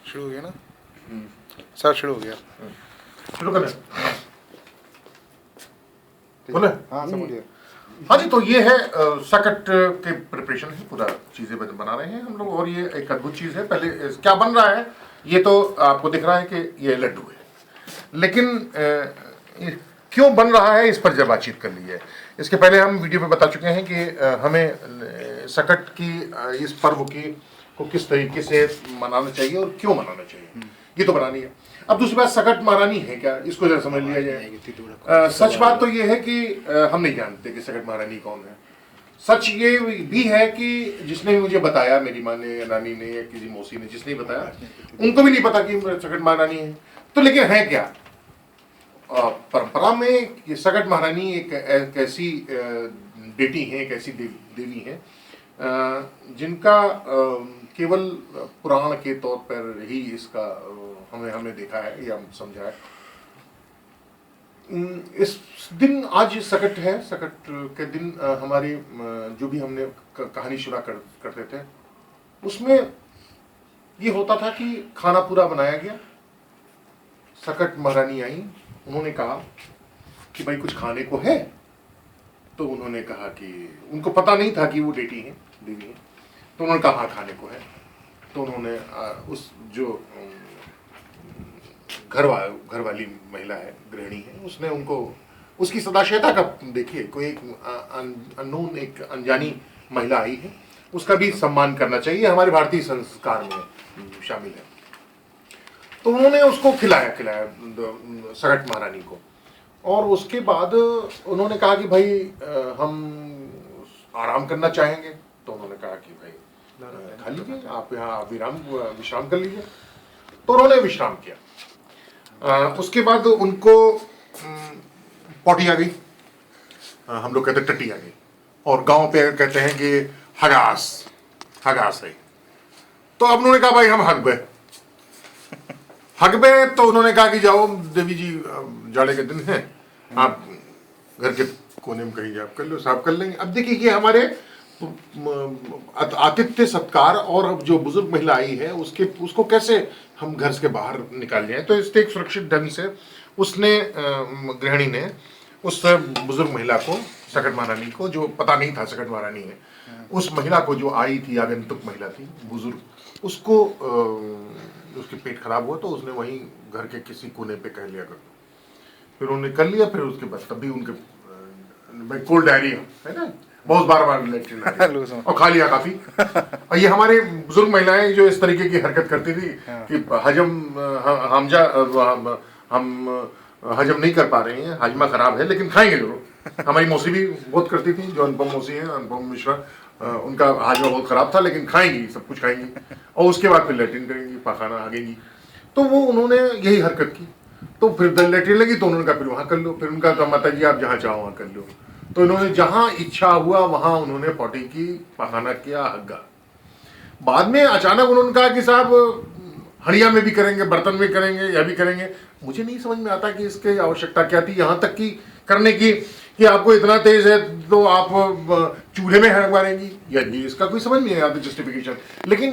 शुरू हो गया ना सर? शुरू हो गया। शुरू करें? बोले? हाँ सब बोलिए। हाँ जी, तो ये है सकट के प्रिपरेशन है, पूरा चीज़ें बना रहे हैं हम लोग। और ये एक अद्भुत चीज़ है। पहले क्या बन रहा है ये तो आपको दिख रहा है कि ये लड्डू है, लेकिन क्यों बन रहा है इस पर जब बातचीत कर ली है। इसके पहले हम वीडियो पे बता चुके हैं कि हमें सकट की इस पर्व को किस तरीके से मनाना चाहिए और क्यों मनाना चाहिए, ये तो बनानी है। अब दूसरी बात, सकट महारानी है क्या, इसको जरा समझ लिया जाए। सच बात तो ये है कि हम नहीं जानते कि सकट महारानी कौन है। सच ये भी है कि जिसने भी मुझे बताया, मेरी माँ ने या नानी ने या किसी मौसी ने, जिसने बताया, उनको भी नहीं पता कि सकट महारानी है। तो लेकिन है क्या, परंपरा में ये सकट महारानी एक ऐसी बेटी है, एक ऐसी देवी है जिनका केवल पुराण के तौर पर ही इसका हमने देखा है या समझा है। इस दिन आज सकट है, सकट के दिन हमारी जो भी हमने कहानी सुना करते थे, उसमें ये होता था कि खाना पूरा बनाया गया, सकट महारानी आई, उन्होंने कहा कि भाई कुछ खाने को है। तो उन्होंने कहा कि उनको पता नहीं था कि वो देवी है, तो उन्होंने कहा हाँ खाने को है। तो उन्होंने उस जो घर वाली महिला है, गृहिणी है, उसने उनको उसकी सदाशयता का देखिए, कोई एक अननोन, एक अनजानी महिला आई है, उसका भी सम्मान करना चाहिए, हमारे भारतीय संस्कार में शामिल है। तो उन्होंने उसको खिलाया सकट महारानी को। और उसके बाद उन्होंने कहा कि भाई हम आराम करना चाहेंगे। तो उन्होंने कहा कि भाई खा लीजिए, आप यहाँ विश्राम कर लीजिए। तो उन्होंने विश्राम किया। उसके बाद उनको पॉटी आ गई, हम लोग कहते टट्टी आ गई, और गांव पे कहते हैं कि हगास है। तो अब उन्होंने कहा भाई हम हगबे। तो उन्होंने कहा कि जाओ देवी जी, जाड़े के दिन है, आप घर के कोने में कहीं आप कर लो, साफ कर लेंगे। अब देखिए ये हमारे आतिथ्य सत्कार, और अब जो बुजुर्ग महिला आई है उसको कैसे हम घर से बाहर निकाल जाए। तो इससे एक सुरक्षित ढंग से उसने, गृहिणी ने उस बुजुर्ग महिला को, सकट महारानी को, जो पता नहीं था सकट महारानी है, उस महिला को जो आई थी, आगंतुक महिला थी, बुजुर्ग, उसको उसके पेट खराब हुआ तो उसने वहीं घर के किसी कोने पे कह लिया कर। फिर उन्होंने कर लिया। फिर उसके बाद तभी उनके कोल्ड डायरिया है ना, बहुत बार लेटरिन और खा लिया काफी। और ये हमारे बुजुर्ग महिलाएं जो इस तरीके की हरकत करती थी कि हम हजम नहीं कर पा रहे हैं, हाजमा खराब है, लेकिन खाएंगे जरूर। हमारी मौसी भी बहुत करती थी, जो अनुपम मौसी है, अनुपम मिश्रा, उनका हाजमा बहुत खराब था, लेकिन खाएंगी, सब कुछ खाएंगी, और उसके बाद फिर लेटरिन करेंगी, पाखाना आगेंगी। तो वो उन्होंने यही हरकत की। तो फिर लेटरिन लगी तो उन्होंने कहा फिर वहाँ कर लो। फिर उनका कहा माता जी आप जहाँ चाहो वहाँ कर लो। तो इन्होंने जहाँ इच्छा हुआ वहाँ उन्होंने पॉटी की, पाखाना किया, हग्गा। बाद में अचानक उन्होंने कहा कि साहब हड़िया में भी करेंगे, बर्तन में करेंगे, यह भी करेंगे। मुझे नहीं समझ में आता कि इसकी आवश्यकता क्या थी, यहाँ तक कि करने की कि आपको इतना तेज है तो आप चूल्हे में हड़वाएंगी, या ये इसका कोई समझ नहीं आता जस्टिफिकेशन। लेकिन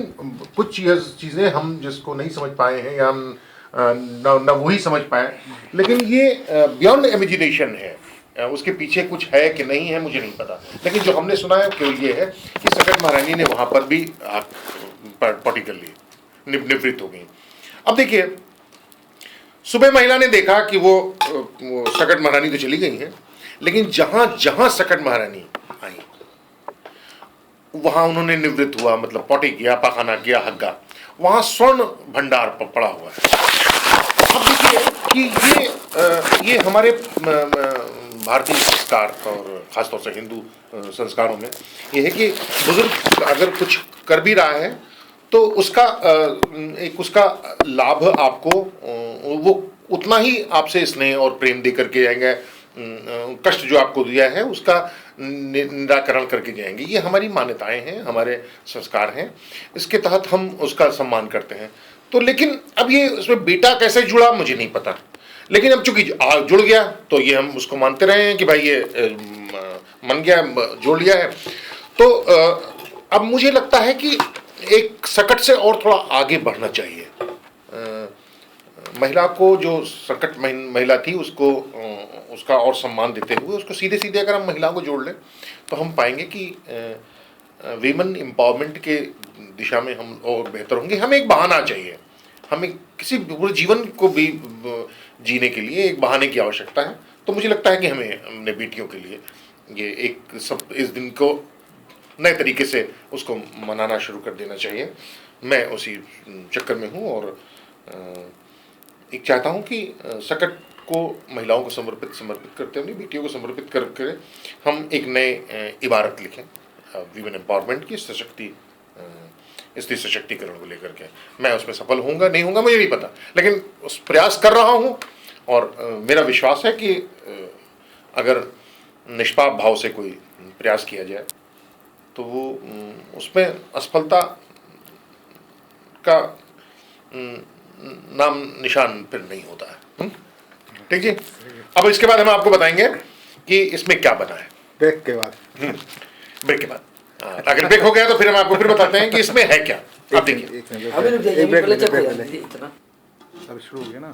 कुछ चीज़ें हम जिसको नहीं समझ पाए हैं, या हम न वही समझ पाए, लेकिन ये बियॉन्ड इमेजिनेशन है। उसके पीछे कुछ है कि नहीं है मुझे नहीं पता, लेकिन जो हमने सुना है केवल ये है कि सकट महारानी ने वहाँ पर भी पॉटी कर ली, निवृत्त हो गई। अब देखिए, सुबह महिला ने देखा कि वो सकट महारानी तो चली गई है, लेकिन जहां जहां सकट महारानी आई वहां उन्होंने निवृत्त हुआ, मतलब पॉटी किया, पाखाना किया, हग्गा, वहां स्वर्ण भंडार पड़ा हुआ है। अब देखिए कि ये हमारे भारतीय संस्कार और खासतौर से हिंदू संस्कारों में ये है कि बुजुर्ग अगर कुछ कर भी रहा है तो उसका उसका लाभ आपको, वो उतना ही आपसे स्नेह और प्रेम दे करके जाएंगे, कष्ट जो आपको दिया है उसका निराकरण करके जाएंगे। ये हमारी मान्यताएं हैं, हमारे संस्कार हैं, इसके तहत हम उसका सम्मान करते हैं। तो लेकिन अब ये उसमें बेटा कैसे जुड़ा मुझे नहीं पता, लेकिन अब चूंकि जुड़ गया तो ये हम उसको मानते रहे हैं कि भाई ये मन गया, जोड़ लिया है। तो अब मुझे लगता है कि एक सकट से और थोड़ा आगे बढ़ना चाहिए। महिला को, जो संकट महिला थी, उसको उसका और सम्मान देते हुए उसको सीधे सीधे अगर हम महिलाओं को जोड़ लें तो हम पाएंगे कि वीमेन एम्पावरमेंट के दिशा में हम और बेहतर होंगे। हमें एक बहाना चाहिए, हमें किसी पूरे जीवन को भी जीने के लिए एक बहाने की आवश्यकता है। तो मुझे लगता है कि हमें अपने बेटियों के लिए ये एक सब इस दिन को नए तरीके से उसको मनाना शुरू कर देना चाहिए। मैं उसी चक्कर में हूँ और एक चाहता हूँ कि संकट को महिलाओं को समर्पित करते हुए, बेटियों को समर्पित करके हम एक नए इबारत लिखें वीमेन एम्पावरमेंट की, स्त्री सशक्तिकरण को लेकर के। मैं उसमें सफल होऊंगा नहीं होऊंगा मुझे नहीं पता, लेकिन उस प्रयास कर रहा हूँ और मेरा विश्वास है कि अगर निष्पाप भाव से कोई प्रयास किया जाए तो वो उसमें असफलता का नाम निशान फिर नहीं होता है। ठीक जी। अब इसके बाद हम आपको बताएंगे कि इसमें क्या बना है ब्रेक के बाद। ब्रेक के बाद अगर ब्रेक हो गया तो फिर हम आपको फिर बताते हैं कि इसमें है क्या। आप देखिए अभी रुक जाइए, पहले चेक हो जाए इतना। अब शुरू हो गया ना।